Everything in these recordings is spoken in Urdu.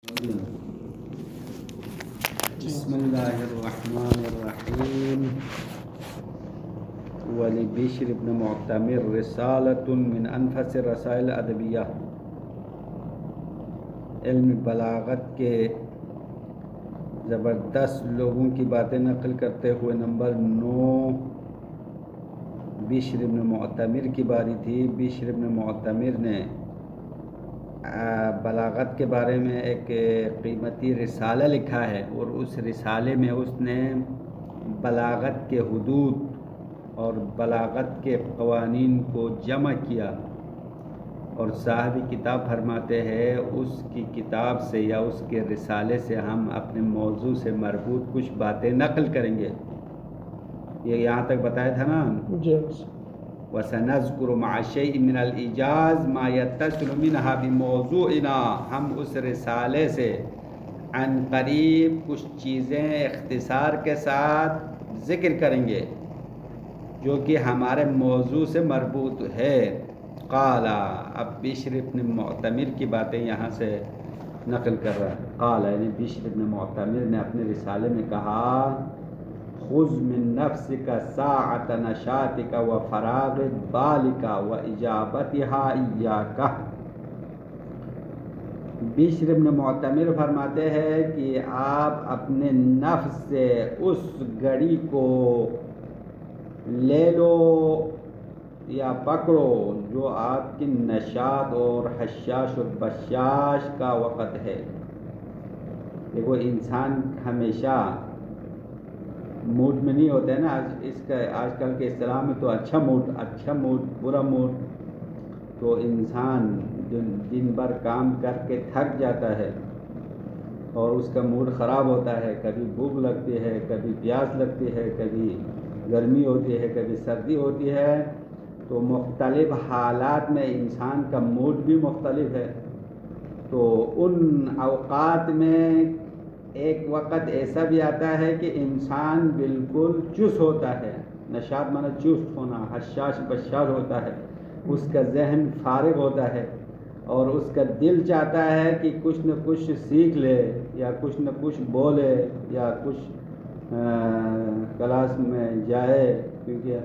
بسم اللہ الرحمن الرحیم ولبشر بن معتمر رسالۃ من انفس الرسائل الادبیہ، علم بلاغت کے زبردست لوگوں کی باتیں نقل کرتے ہوئے نمبر 9 بشر بن معتمر کی باری تھی۔ بشر بن معتمر نے بلاغت کے بارے میں ایک قیمتی رسالہ لکھا ہے، اور اس رسالے میں اس نے بلاغت کے حدود اور بلاغت کے قوانین کو جمع کیا، اور صاحب کتاب فرماتے ہیں اس کی کتاب سے یا اس کے رسالے سے ہم اپنے موضوع سے مربوط کچھ باتیں نقل کریں گے۔ یہ یہاں تک بتایا تھا نا جی۔ وَسَنَذْكُرُ مَعَ شَيْءٍ مِّنَ الْإِيجَازِ مَا يَتَّصِلُ مِنْهَا بِمَوْضُوعِنَا، ہم اس رسالے سے عن قریب کچھ چیزیں اختصار کے ساتھ ذکر کریں گے جو کہ ہمارے موضوع سے مربوط ہے۔ قال، اب بشر بن معتمر کی باتیں یہاں سے نقل کر رہا ہے۔ قال یعنی بشر بن معتمر نے اپنے رسالے میں کہا، خذ من نفسک ساعۃ نشاطک و فراغ بالک و اجابتها ایاک۔ بشر بن معتمر فرماتے ہیں کہ آپ اپنے نفس سے اس گھڑی کو لے لو یا پکڑو جو آپ کی نشاط اور حشاش و بشاش کا وقت ہے۔ دیکھو انسان ہمیشہ موڈ میں نہیں ہوتا ہے نا، آج کل کے اصطلاح میں تو اچھا موڈ برا موڈ، تو انسان دن بھر کام کر کے تھک جاتا ہے اور اس کا موڈ خراب ہوتا ہے، کبھی بھوک لگتی ہے، کبھی پیاس لگتی ہے، کبھی گرمی ہوتی ہے، کبھی سردی ہوتی ہے، تو مختلف حالات میں انسان کا موڈ بھی مختلف ہے۔ تو ان اوقات میں ایک وقت ایسا بھی آتا ہے کہ انسان بالکل چست ہوتا ہے، نشاط مانا چست ہونا، حشاش بشاش ہوتا ہے، اس کا ذہن فارغ ہوتا ہے، اور اس کا دل چاہتا ہے کہ کچھ نہ کچھ سیکھ لے یا کچھ نہ کچھ بولے یا کچھ کلاس میں جائے، کیونکہ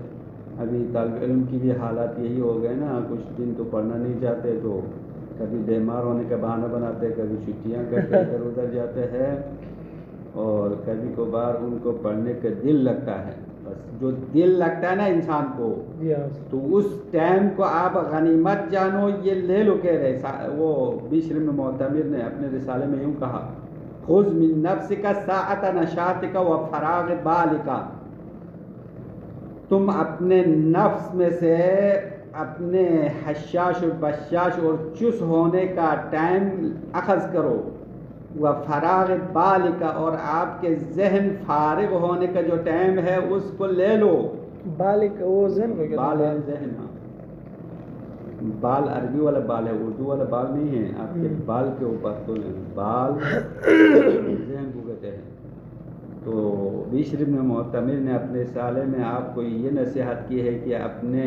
ابھی طالب علم کی بھی حالات یہی ہو گئے نا، کچھ دن تو پڑھنا نہیں چاہتے، تو کبھی بیمار ہونے کا بہانہ بناتے، کبھی چھٹیاں کر کے ادھر ادھر جاتے ہیں، اور کبھی کبھار ان کو پڑھنے کا دل لگتا ہے۔ بس جو دل لگتا ہے نا انسان کو، تو اس ٹائم کو آپ غنیمت جانو، یہ لے لو کہہ رہے وہ بشر بن معتمر نے اپنے رسالے میں یوں کہا، خذ من نفسک ساعۃ نشاطک و فراغ بالک، تم اپنے نفس میں سے اپنے حشاش و بشاش اور چست ہونے کا ٹائم اخذ کرو، و فراغ بالک، اور آپ کے ذہن فارغ ہونے کا جو ٹائم ہے اس کو لے لو۔ بالک وہ ذہن کو کہتے ہیں؟ بال ہے ذہن، ہاں، بال عربی والا بال ہے، اردو والا بال نہیں ہے، آپ کے بال کے اوپر تو بال ذہن کو کہتے ہیں۔ تو بشر بن معتمر نے اپنے رسالے میں آپ کو یہ نصیحت کی ہے کہ اپنے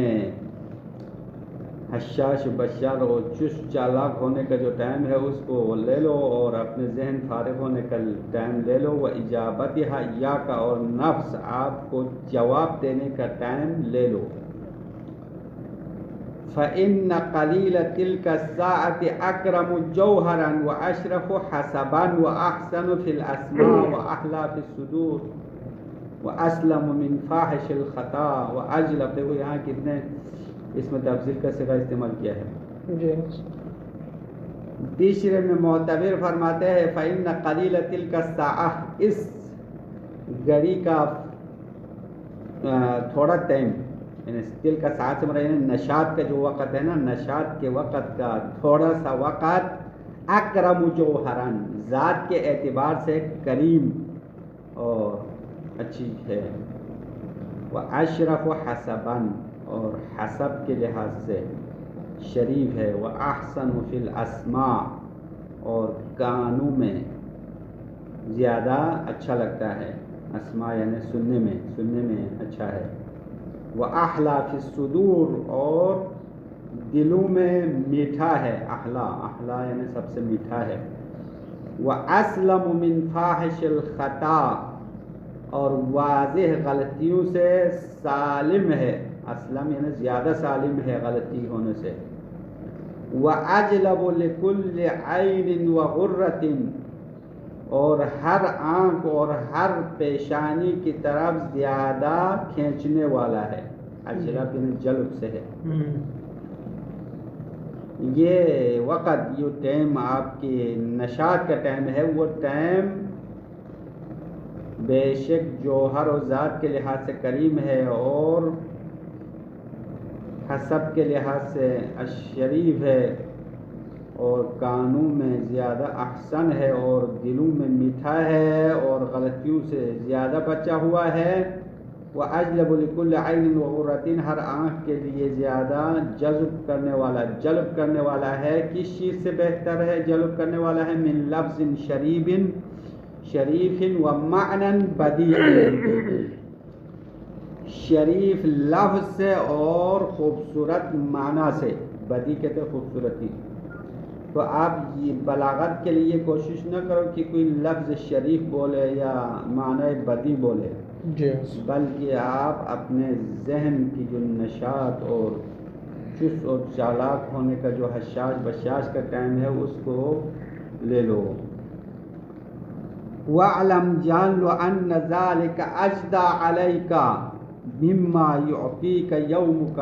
حشاش بشار اور چست چالاک ہونے کا جو ٹائم ہے اس کو لے لو، اور اپنے ذہن فارغ ہونے کا ٹائم لے لو، وہ اجابتها ایاک، اور نفس آپ کو جواب دینے کا ٹائم لے لو۔ فإن قلیل تلک الساعۃ اکرم جوہرا واشرف حسبا واحسن فی الاسماء واحلی فی الصدور واسلم من فاحش الخطا واجلب۔ دیکھو یہاں کتنے اس میں تفصیل کا صیغہ استعمال کیا ہے۔ جی۔ بشر بن معتمر فرماتے ہیں، فإن قلیل تلک الساعۃ، اس گھڑی کا تھوڑا ٹائم، یعنی دل کا ساتھ سے مراد نشاط کا جو وقت ہے نا، نشاط کے وقت کا تھوڑا سا وقت، اکرم جوہرن، ذات کے اعتبار سے کریم اور اچھی ہے، وہ اشرف حسباً، اور حسب کے لحاظ سے شریف ہے، وہ احسن فی الاسماء، اور کانوں میں زیادہ اچھا لگتا ہے، اسماء یعنی سننے میں اچھا ہے، وہ احلی فی الصدور، اور دلوں میں میٹھا ہے، احلی یعنی سب سے میٹھا ہے، وَأَسْلَمُ مِنْ فَاحِشِ الْخَطَا، اور واضح غلطیوں سے سالم ہے، اسلم یعنی زیادہ سالم ہے غلطی ہونے سے. وَأَجْلَبُ لِكُلِّ عَيْنٍ وَغُرَّةٍ، اور ہر آنکھ اور ہر پیشانی کی طرف زیادہ کھینچنے والا ہے. اجلب یعنی جلب سے ہے. یہ وقت، یہ ٹائم آپ کی نشاط کا ٹائم ہے، وہ ٹائم بے شک جوہر و ذات کے لحاظ سے کریم ہے، اور حسب کے لحاظ سے شریف ہے، اور کانوں میں زیادہ احسن ہے، اور دلوں میں میٹھا ہے، اور غلطیوں سے زیادہ بچا ہوا ہے. وَأَجْلَبُ لِكُلِّ عَيْنٍ وَغُرَّةٍ، ہر آنکھ کے لیے زیادہ جلب کرنے والا ہے. کس چیز سے بہتر ہے جلب کرنے والا ہے؟ من لفظ شریف ومعنى بدیع، شریف لفظ سے اور خوبصورت معنی سے. بدیع کہتے ہیں خوبصورتی. تو آپ یہ بلاغت کے لیے کوشش نہ کرو کہ کوئی لفظ شریف بولے یا معنی بدیع بولے، بلکہ آپ اپنے ذہن کی جو نشاط اور چست اور چالاک ہونے کا جو حشاش بشاش کا ٹائم ہے اس کو لے لو. وَاعْلَمْ، جان لو، أَنَّ ذَلِكَ أَجْدَى عَلَيْكَ مِمَّا يُعْطِيكَ يَوْمُكَ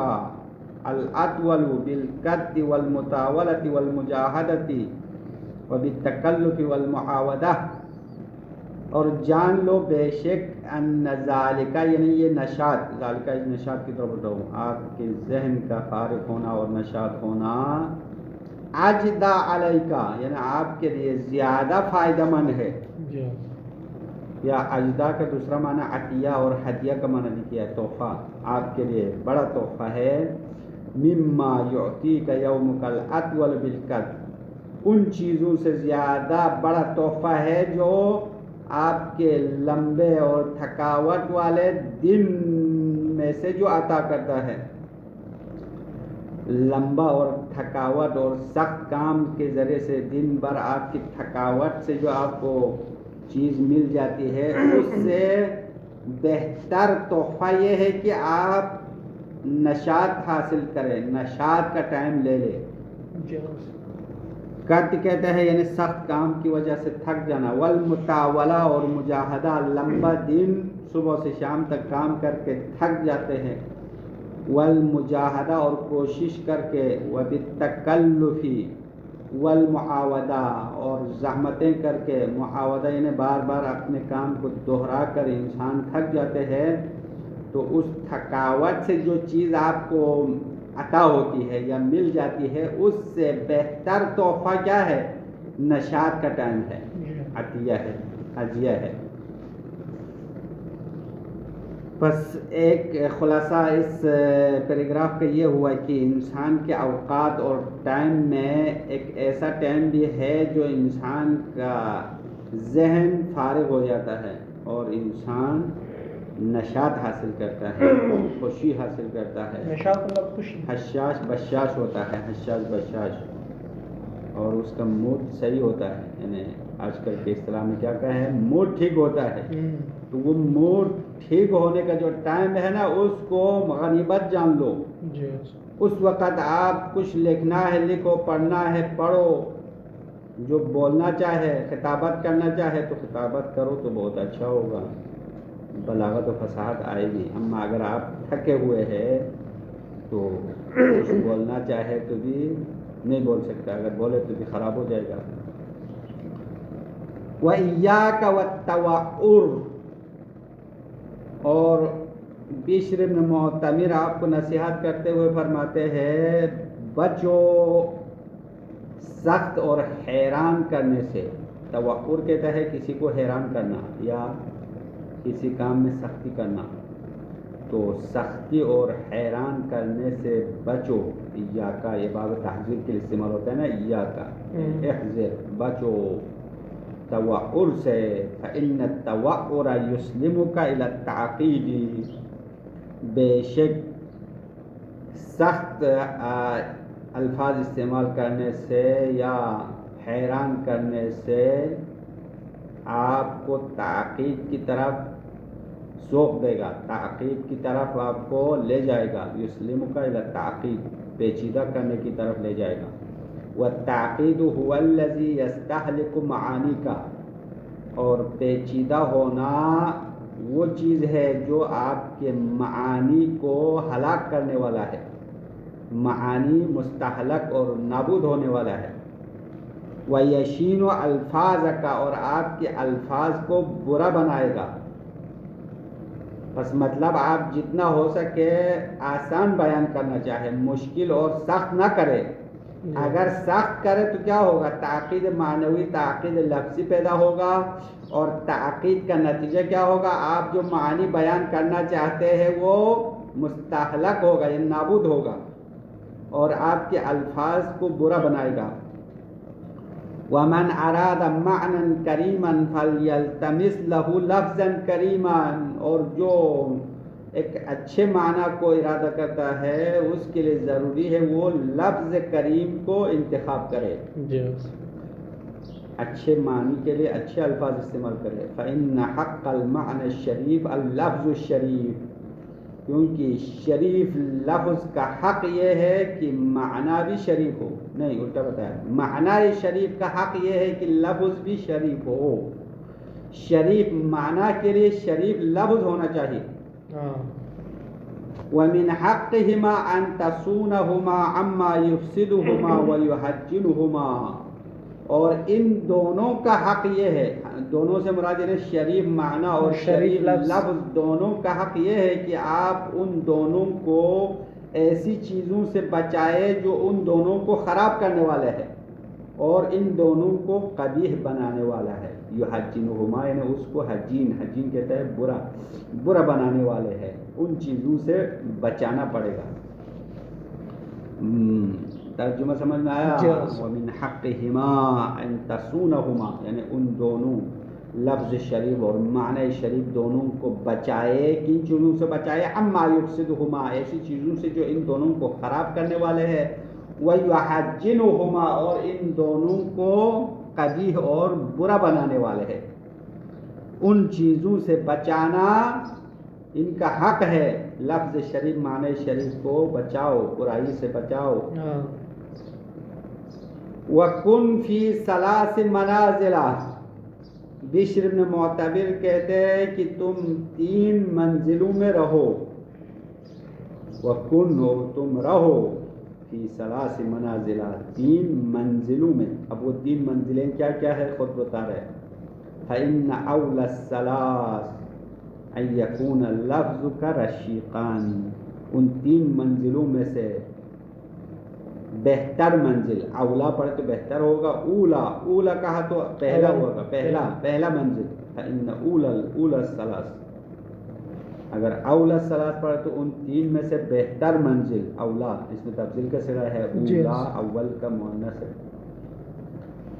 الْأَطْوَلُ بِالْكَدِّ وَالْمُطَاوَلَةِ وَالْمُجَاهَدَةِ وَبِالتَّكَلُّفِ وَالْمُعَاوَدَةِ، اور جان لو بے شک ان ذالک یعنی یہ نشاط، ذالک نشاط کی طرف بتاؤں، آپ کے ذہن کا فارغ ہونا اور نشاط ہونا، اجدا علیکا یعنی آپ کے لیے زیادہ فائدہ مند ہے. یا اجدا کا دوسرا معنی عطیہ اور ہدیہ کا معنی بھی کیا ہے، تحفہ، آپ کے لیے بڑا تحفہ ہے. مما یعطیک یومک الاطول بالکد، ان چیزوں سے زیادہ بڑا تحفہ ہے جو آپ کے لمبے اور تھکاوٹ والے دن میں سے جو عطا کرتا ہے. لمبا اور تھکاوٹ اور سخت کام کے ذریعے سے دن بھر آپ کی تھکاوٹ سے جو آپ کو چیز مل جاتی ہے، اس سے بہتر تحفہ یہ ہے کہ آپ نشاط حاصل کریں، نشاط کا ٹائم لے لیں. قد کہتے ہیں یعنی سخت کام کی وجہ سے تھک جانا. والمطاولہ، اور مجاہدہ، لمبا دن صبح سے شام تک کام کر کے تھک جاتے ہیں. والمجاہدہ، اور کوشش کر کے. وبالتکلف والمعاودہ، اور زحمتیں کر کے. معاودہ یعنی بار بار اپنے کام کو دوہرا کر انسان تھک جاتے ہیں. تو اس تھکاوٹ سے جو چیز آپ کو عطا ہوتی ہے یا مل جاتی ہے، اس سے بہتر تحفہ کیا ہے؟ نشاط کا ٹائم ہے، عطیہ ہے، ہدیہ ہے. بس ایک خلاصہ اس پیراگراف کا یہ ہوا کہ انسان کے اوقات اور ٹائم میں ایک ایسا ٹائم بھی ہے جو انسان کا ذہن فارغ ہو جاتا ہے اور انسان نشاط حاصل کرتا ہے، خوشی حاصل کرتا ہے. نشاط مطلب خوشی، حشاش بشاش ہوتا ہے، حشاش بشاش، اور اس کا موڈ صحیح ہوتا ہے. یعنی آج کل کے اصطلاح میں کیا کہا ہے؟ موڈ ٹھیک ہوتا ہے. تو وہ موڈ ٹھیک ہونے کا جو ٹائم ہے نا، اس کو غنیمت جان لو. اس وقت آپ کچھ لکھنا ہے لکھو، پڑھنا ہے پڑھو، جو بولنا چاہے، خطابت کرنا چاہے تو خطابت کرو تو بہت اچھا ہوگا، بلاغت و فصاحت آئے گی. اما اگر آپ تھکے ہوئے ہیں تو کچھ بولنا چاہے تو بھی نہیں بول سکتا، اگر بولے تو بھی خراب ہو جائے گا. وَإِيَّاكَ وَالتَّوَعُّرَ، اور بشر بن معتمر آپ کو نصیحت کرتے ہوئے فرماتے ہیں بچو سخت اور حیران کرنے سے. توقر کہتا ہے کسی کو حیران کرنا یا کسی کام میں سختی کرنا. تو سختی اور حیران کرنے سے بچو. ایاکا، یہ باب تحذیر کے لیے استعمال ہوتا ہے نا، ایاکا احذر، بچو توعر سے. فإن التوعر یسلمک الی التعقید، بے شک سخت الفاظ استعمال کرنے سے یا حیران کرنے سے آپ کو تعقیب کی طرف سوق دے گا، تعقیب کی طرف آپ کو لے جائے گا، یسلمک الی تعقیب، پیچیدہ کرنے کی طرف لے جائے گا۔ والتعقید هو الذی یستهلک معانیک، اور پیچیدہ ہونا وہ چیز ہے جو آپ کے معانی کو ہلاک کرنے والا ہے، معانی مستحلق اور نابود ہونے والا ہے۔ وَيَشِينُ الفاظک، اور آپ کے الفاظ کو برا بنائے گا۔ بس مطلب آپ جتنا ہو سکے آسان بیان کرنا چاہے، مشکل اور سخت نہ کرے۔ اگر سخت کرے تو کیا ہوگا؟ تعقید معنوی، تعقید لفظی پیدا ہوگا، اور تعقید کا نتیجہ کیا ہوگا؟ آپ جو معنی بیان کرنا چاہتے ہیں وہ مستحلق ہوگا، یہ نابود ہوگا، اور آپ کے الفاظ کو برا بنائے گا۔ وَمَنْ أَرَادَ مَعْنًا كَرِيمًا فَلْيَلْتَمِسْ لَهُ لَفْظًا كَرِيمًا، اور جو ایک اچھے معنی کو ارادہ کرتا ہے اس کے لیے ضروری ہے وہ لفظ کریم کو انتخاب کرے، اچھے معنی کے لیے اچھے الفاظ استعمال کرے۔ فَإِنَّ حَقَّ الْمَعْنَى الشَّرِيفِ اللَّفْظُ الشَّرِيفِ، کیونکہ شریف لفظ کا حق یہ ہے کہ معنی بھی شریف ہو، نہیں الٹا بتایا، معنی شریف کا حق یہ ہے کہ لفظ بھی شریف ہو۔ شریف معنی کے لیے شریف لفظ ہونا چاہیے۔ وَمِنْ حَقِّهِمَا أَن تَصُونَهُمَا عَمَّا يُفْسِدُهُمَا وَيُحَجِّنُهُمَا، اور ان دونوں کا حق یہ ہے، دونوں سے مراد ہے شریف معنی اور شریف لفظ، دونوں کا حق یہ ہے کہ آپ ان دونوں کو ایسی چیزوں سے بچائے جو ان دونوں کو خراب کرنے والے ہیں اور ان دونوں کو قبیح بنانے والا ہے۔ یحجنہما، یعنی اس کو حجین کہتا ہے برا بنانے والے ہیں، ان چیزوں سے بچانا پڑے گا۔ ترجمہ سمجھ میں آیا؟ وَمِنْ حَقِّهِمَا أَن تَصُونَهُمَا، یعنی ان دونوں لفظ شریف اور معنی شریف دونوں کو بچائے، کن چیزوں سے بچائے؟ عَمَّا يُفْسِدُهُمَا، ایسی چیزوں سے جو ان دونوں کو خراب کرنے والے ہیں، وَيُحَجِّنُهُمَا، اور ان دونوں کو قبیح اور برا بنانے والے ہیں۔ ان چیزوں سے بچانا ان کا حق ہے، لفظ شریف معنی شریف کو بچاؤ، برائی سے بچاؤ۔ وَكُنْ فِي ثَلَاثِ مَنَازِلَ، بشر بن معتبر کہتے ہیں کہ تم 3 منزلوں میں رہو۔ وَكُنْ، تم رہو، فی 3 منازل، 3 منزلوں میں۔ اب وہ 3 منزلیں کیا کیا ہے خود بتا رہے ہیں۔ فَإِنَّ أَوْلَى الثَّلَاثِ أَن يَكُونَ لَفْظُكَ رَشِيقًا، ان 3 منزلوں میں سے بہتر منزل، اولا پڑھے تو بہتر ہوگا، اولا کہا تو پہلا ہوگا، پہلا منزل۔ فَإِنَّ أَوْلَى الثَّلَاثِ، اگر اولا الثلاث پڑھے تو ان 3 میں سے بہتر منزل، اولا اس میں تفضیل کا صیغہ ہے، اولا اول کا مؤنث ہے،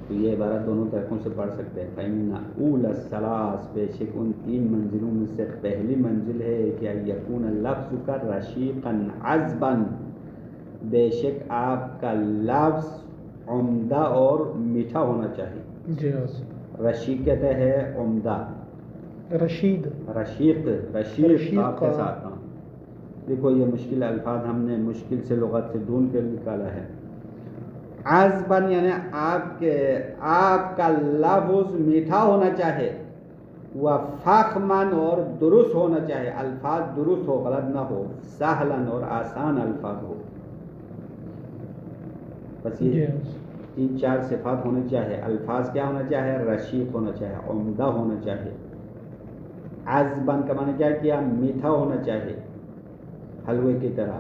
تو یہ عبارت دونوں طریقوں سے پڑھ سکتے ہیں۔ فَإِنَّ أَوْلَى الثَّلَاثِ، بے شک ان 3 منزلوں میں سے پہلی منزل ہے کہ أَن يَكُونَ لَفْظُكَ رَشِيقًا عَذْبًا، بے شک آپ کا لفظ عمدہ اور میٹھا ہونا چاہیے۔ رشیق کہتے ہیں عمدہ، رشیق آپ کے ساتھ۔ دیکھو یہ مشکل الفاظ ہم نے مشکل سے لغت سے ڈھونڈ کر نکالا ہے۔ عذباً یعنی آپ کا لفظ میٹھا ہونا چاہے، وفخماً اور درست ہونا چاہے، الفاظ درست ہو، غلط نہ ہو، سہلاً اور آسان الفاظ ہو۔ بس یہ 3-4 صفات ہونی چاہیے۔ الفاظ کیا ہونا چاہے؟ رشیق ہونا چاہے، عمدہ ہونا چاہیے۔ عذباً کا معنی کیا کیا؟ میٹھا ہونا چاہیے، حلوے کی طرح۔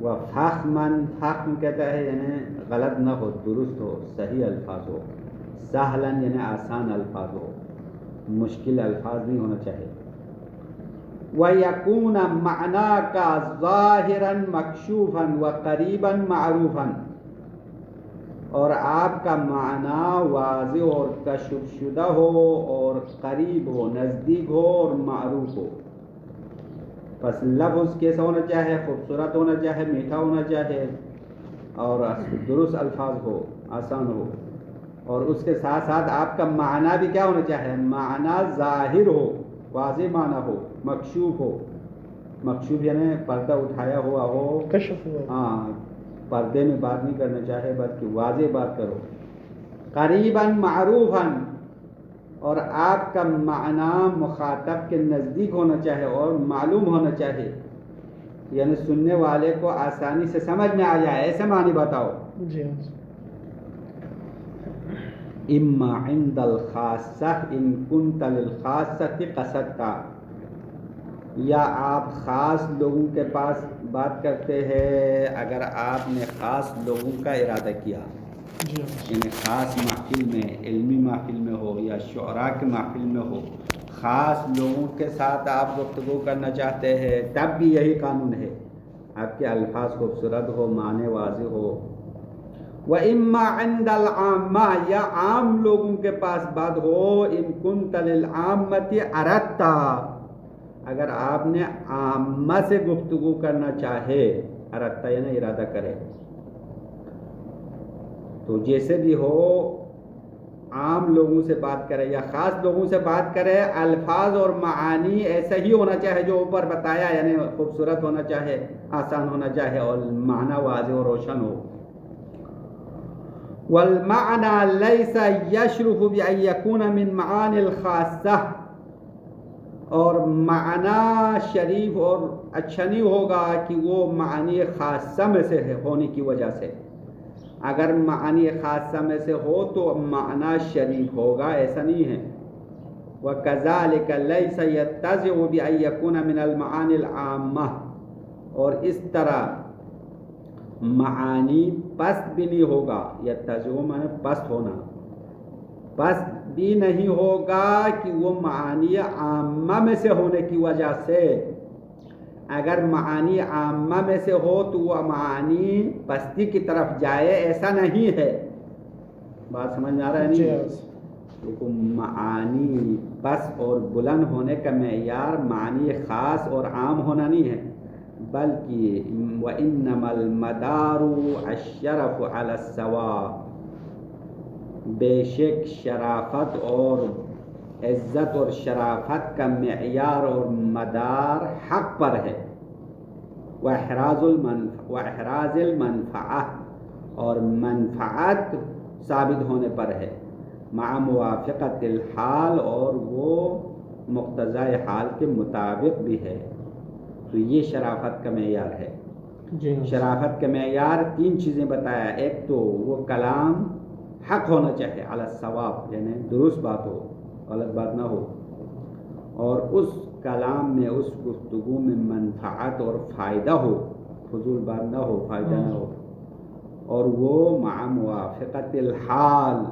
وفخماً، فخم کہتا ہے یعنی غلط نہ ہو، درست ہو، صحیح الفاظ ہو۔ سہلاً یعنی آسان الفاظ ہو، مشکل الفاظ نہیں ہونا چاہیے۔ وَيَكُونَ مَعْنَاكَ ظَاهِرًا مَكْشُوفًا وَقَرِيبًا مَعْرُوفًا، اور آپ کا معنی واضح اور کشف شدہ ہو اور قریب ہو، نزدیک ہو اور معروف ہو۔ بس لفظ کیسا ہونا چاہے؟ خوبصورت ہونا چاہے، میٹھا ہونا چاہے، اور درست الفاظ ہو، آسان ہو۔ اور اس کے ساتھ ساتھ آپ کا معنی بھی کیا ہونا چاہیے؟ معنی ظاہر ہو، واضح معنی ہو، مکشوف ہو. مکشوف یعنی پردہ اٹھایا ہوا ہو، کشف ہوا. ہاں، پردے میں بات نہیں کرنا چاہے بلکہ واضح بات کرو. قریباً معروفاً، اور آپ کا معنی مخاطب کے نزدیک ہونا چاہے اور معلوم ہونا چاہیے، یعنی سننے والے کو آسانی سے سمجھ میں آ جائے، ایسے معنی بتاؤ. جی ہاں. اما عند الخاصہ ان کنت للخاصۃ قصدت، یا آپ خاص لوگوں کے پاس بات کرتے ہیں اگر آپ نے خاص لوگوں کا ارادہ کیا، جی یعنی خاص محفل میں، علمی محفل میں ہو یا شعراء کے محفل میں ہو، خاص لوگوں کے ساتھ آپ گفتگو کرنا چاہتے ہیں، تب بھی یہی قانون ہے، آپ کے الفاظ خوبصورت ہو، معنی واضح ہو. وَإِمَّا عِنْدَ الْعَامَّةِ، یا عام لوگوں کے پاس بات ہو، إِن كُنْتَ لِلْعَامَّةِ أَرَدْتَ، اگر آپ نے عامہ سے گفتگو کرنا چاہے، اردتا یعنی ارادہ کرے، تو جیسے بھی ہو عام لوگوں سے بات کرے یا خاص لوگوں سے بات کرے، الفاظ اور معانی ایسا ہی ہونا چاہے جو اوپر بتایا، یعنی خوبصورت ہونا چاہے، آسان ہونا چاہے اور معنی واضح اور روشن ہو. والمعنى ليس يشرف بأن يكون من معاني الخاصة، اور معنی شریف اور اچھا نہیں ہوگا کہ وہ معنی خاصہ میں سے ہونے کی وجہ سے. اگر معنی خاصہ میں سے ہو تو معنی شریف ہوگا، ایسا نہیں ہے. وَكَذَلِكَ لَيْسَ يَتَّزِعُ بِأَن يَكُونَ مِنَ الْمَعَانِ الْعَامَّةِ، اور اس طرح معانی پست بھی نہیں ہوگا. یتزع معنی پست ہونا، پست بھی نہیں ہوگا کہ وہ معانی عامہ میں سے ہونے کی وجہ سے. اگر معانی عامہ میں سے ہو تو وہ معانی پستی کی طرف جائے، ایسا نہیں ہے. بات سمجھ میں آ رہا ہے نہیں؟ کیونکہ معانی پست اور بلند ہونے کا معیار معنی خاص اور عام ہونا نہیں ہے، بلکہ وَإِنَّمَا الْمَدَارُ الشَّرَفُ عَلَى الصَّوَابِ، بے شک شرافت اور عزت اور شرافت کا معیار اور مدار حق پر ہے. وَإِحْرَازِ الْمَنْفَعَةِ، اور منفعت ثابت ہونے پر ہے. مع موافقت الحال، اور وہ مقتضی حال کے مطابق بھی ہے. تو یہ شرافت کا معیار ہے. شرافت کا معیار 3 چیزیں بتایا. ایک تو وہ کلام حق ہونا چاہیے، علی الصواب یعنی درست بات ہو، غلط بات نہ ہو، اور اس کلام میں، اس گفتگو میں منفعت اور فائدہ ہو، فضول بات نہ ہو، فائدہ نہ ہو، اور وہ مع موافقت الحال،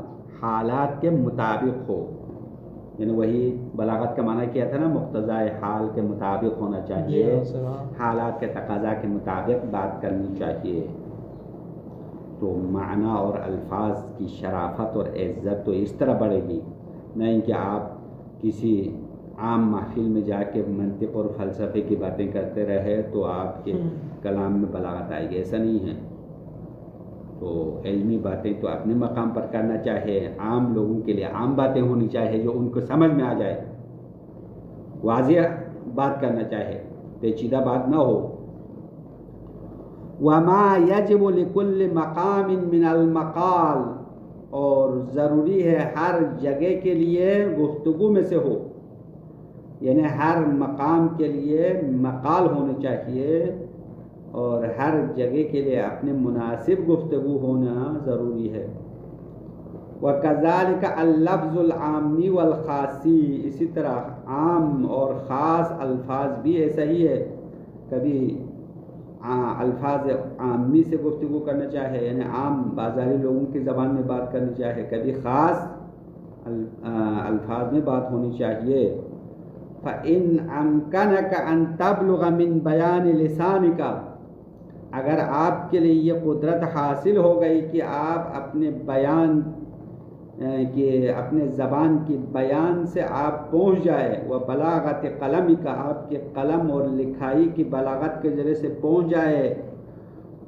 حالات کے مطابق ہو. یعنی وہی بلاغت کا معنی کیا تھا نا، مقتضی حال کے مطابق ہونا چاہیے، حالات کے تقاضا کے مطابق بات کرنی چاہیے. تو معنی اور الفاظ کی شرافت اور عزت تو اس طرح بڑھے گی، نہیں کہ آپ کسی عام محفل میں جا کے منطق اور فلسفے کی باتیں کرتے رہے تو آپ کے کلام میں بلاغت آئے گی، ایسا نہیں ہے. تو علمی باتیں تو اپنے مقام پر کرنا چاہے، عام لوگوں کے لیے عام باتیں ہونی چاہیے جو ان کو سمجھ میں آ جائے، واضح بات کرنا چاہے، پیچیدہ بات نہ ہو. وَمَا يَجِبُ لِكُلِّ مَقَامٍ مِّنَ الْمَقَالِ، اور ضروری ہے ہر جگہ کے لیے گفتگو میں سے ہو، یعنی ہر مقام کے لیے مقال ہونے چاہیے اور ہر جگہ کے لیے اپنے مناسب گفتگو ہونا ضروری ہے. وَكَذَلِكَ اللَّفْظُ الْعَامِّ وَالْخَاصِ، اسی طرح عام اور خاص الفاظ بھی ایسا ہی ہے. کبھی الفاظ عامی سے گفتگو کرنا چاہے، یعنی عام بازاری لوگوں کی زبان میں بات کرنی چاہے، کبھی خاص الفاظ میں بات ہونی چاہیے. فَإِنْ أَمْكَنَكَ أَن تَبْلُغَ مِنْ بَيَانِ لِسَانِكَ، اگر آپ کے لیے یہ قدرت حاصل ہو گئی کہ آپ اپنے بیان کہ اپنے زبان کی بیان سے آپ پہنچ جائے، وہ بلاغت قلم کا، آپ کے قلم اور لکھائی کی بلاغت کے ذریعے سے پہنچ جائے،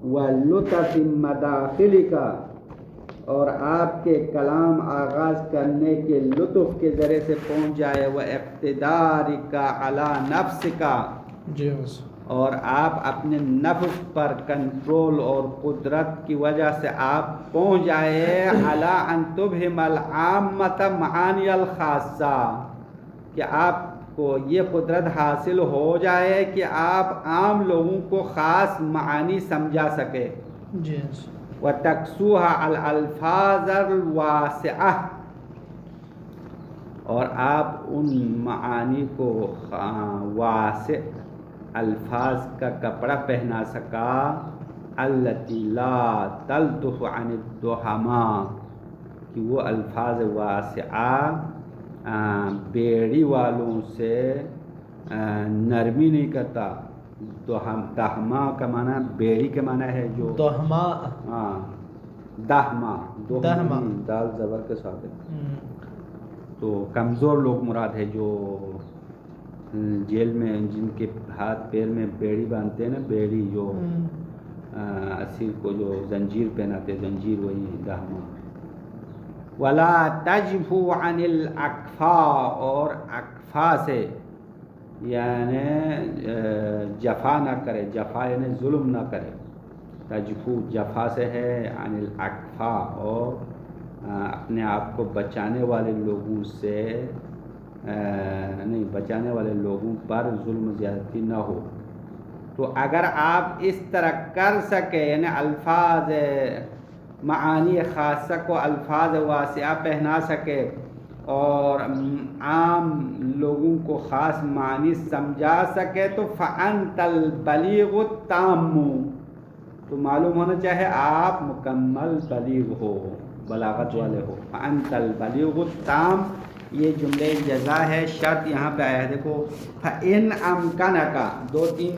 وہ لطف مداخل کا، اور آپ کے کلام آغاز کرنے کے لطف کے ذریعے سے پہنچ جائے، وہ اقتدار کا علی نفس کا، جی بس اور آپ اپنے نفس پر کنٹرول اور قدرت کی وجہ سے آپ پہنچ جائے علی ان تبہم العامۃ معانی الخاصہ، کہ آپ کو یہ قدرت حاصل ہو جائے کہ آپ عام لوگوں کو خاص معانی سمجھا سکے، جی وَتَقْسُوهَا الْأَلْفَاظَ الْوَاسِعَةَ، اور آپ ان معانی کو واسع الفاظ کا کپڑا پہنا سکا، الَّتِي لَا تَلْتُفُ عَنِ الدُّحَمَاءِ، کہ وہ الفاظ واسعہ بیڑی والوں سے نرمی نہیں کرتا۔ دہما کا معنی بیڑی کے معنی ہے جو دہما، دہما دہما دال زبر کے ساتھ ہے، تو کمزور لوگ مراد ہے، جو جیل میں جن کے ہاتھ پیر میں بیڑی باندھتے ہیں نا، بیڑی جو اسیر کو جو زنجیر پہناتے، زنجیر وہی دہما۔ وَلَا تَجْفُوا عَنِ الْأَكْفَاءِ، اور اکفا سے یعنی جفا نہ کرے، جفا یعنی ظلم نہ کرے، تجفو جفا سے ہے، عن الاکفاء، اور اپنے آپ کو بچانے والے لوگوں سے نہیں، بچانے والے لوگوں پر ظلم زیادتی نہ ہو۔ تو اگر آپ اس طرح کر سکے، یعنی الفاظ معانی خاصہ کو الفاظ واسعہ پہنا سکے اور عام لوگوں کو خاص معنی سمجھا سکے، تو فَأَنْتَ الْبَلِيغُ التَّامُّ، تو معلوم ہونا چاہے آپ مکمل بلیغ ہو، بلاغت والے ہو۔ فَأَنْتَ الْبَلِيغُ التَّامُّ، یہ جملے جزا ہے، شرط یہاں پہ آیا ہے، دیکھو فَإِنْ أَمْكَنَكَ، 2-3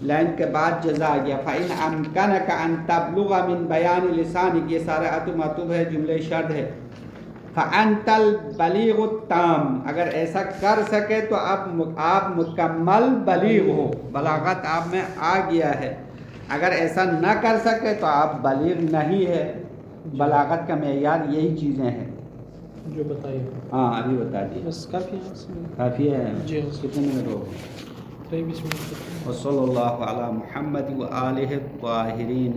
لائن کے بعد جزا آ گیا، فَإِنْ أَمْكَنَكَ أَن تَبْلُغَ مِنْ بَيَانِ لِسَانِكَ، یہ سارے عطف ہے، جملے شرط ہے۔ فَأَنْتَ الْبَلِيغُ التَّامُّ، اگر ایسا کر سکے تو آپ مکمل بلیغ ہو، بلاغت آپ میں آ گیا ہے۔ اگر ایسا نہ کر سکے تو آپ بلیغ نہیں ہے۔ بلاغت کا معیار یہی چیزیں ہیں جو بتائیے۔ ہاں ابھی بتا دیے، بس کافی ہے، کافی ہے۔ جی کتنے منٹ ہو؟ 23 منٹ۔ وصلی اللہ علی محمد و آلہ الطاہرین۔